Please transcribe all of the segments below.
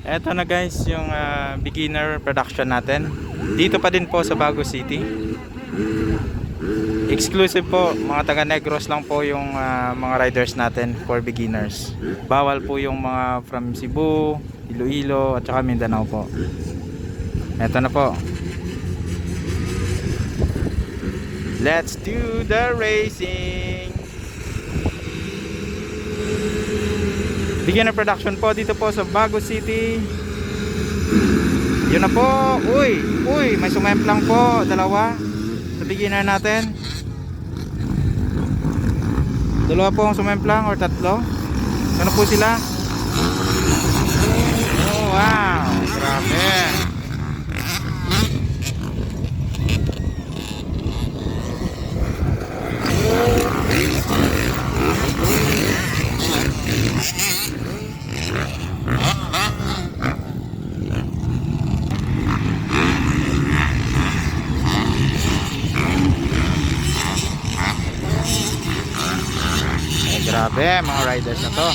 Eto na guys, yung beginner production natin. Dito pa din po sa Bago City. Exclusive po, mga taga Negros lang po yung mga riders natin for beginners. Bawal po yung mga from Cebu, Iloilo at saka Mindanao po. Eto na po. Let's do the racing. Beginner production po dito po sa Bago City. Yun na po. Uy, may sumemplang po, dalawa sa beginner natin. Dalawa po ang sumemplang or tatlo. Ano po sila? Oh, wow, grabe. Grabe mga riders na to.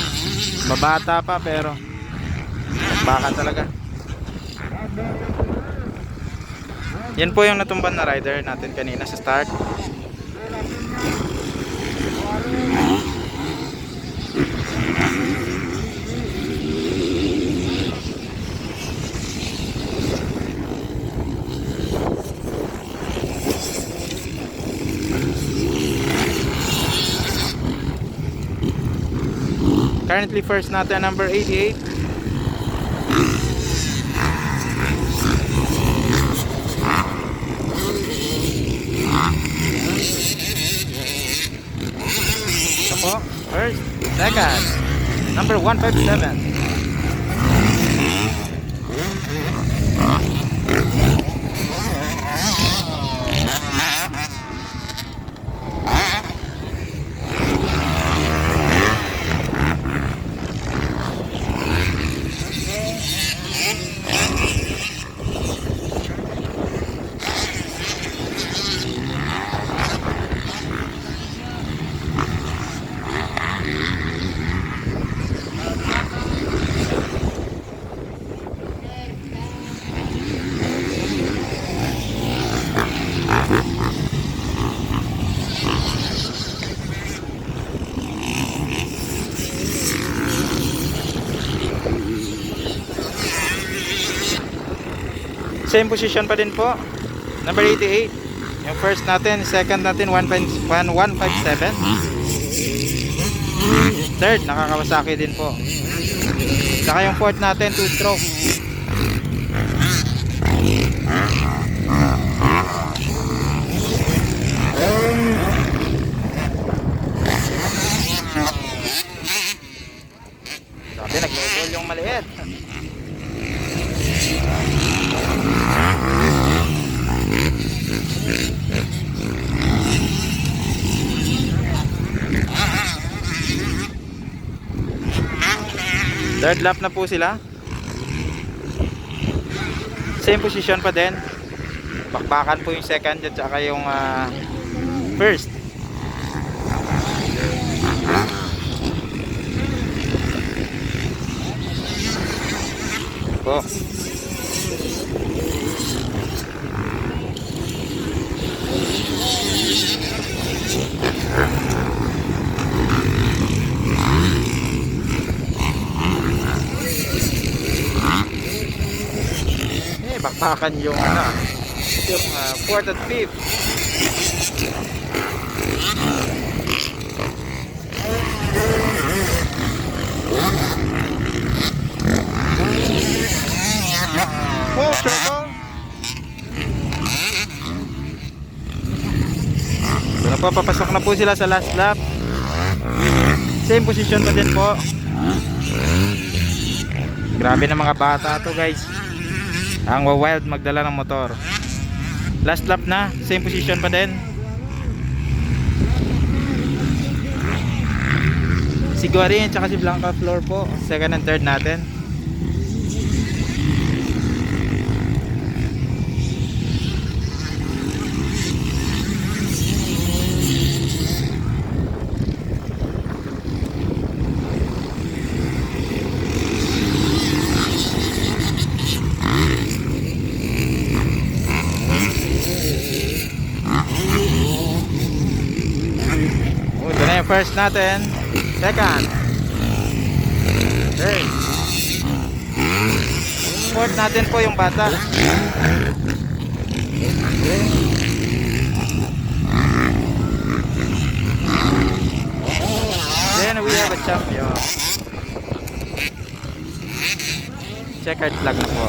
Babata pa pero baka talaga. Yan po yung natumban na rider natin kanina sa start. Currently first natin number 88. Ito po, first, second, number 157. Same position pa din po. Number 88. Yung first natin, second natin 157. Third, nakakawasaki din po. Saka yung fourth natin, 2-stroke. Sabi, nag-double yung maliit. Third lap na po sila. Same position pa din. Bakbakan po yung second at saka yung first. Po. Bakbakan yung yung fourth at fifth. Oh, triple. So na po, papasok na po sila sa last lap. Same position pa din po. Grabe na mga bata to guys. Ang wild magdala ng motor. Last lap na, same position pa din. Si Guarin at si Blanca Flor po, second and third natin. first natin. Second. Third. Fourth natin po yung bata. Okay. Then we have a champion. Checkered flag na po.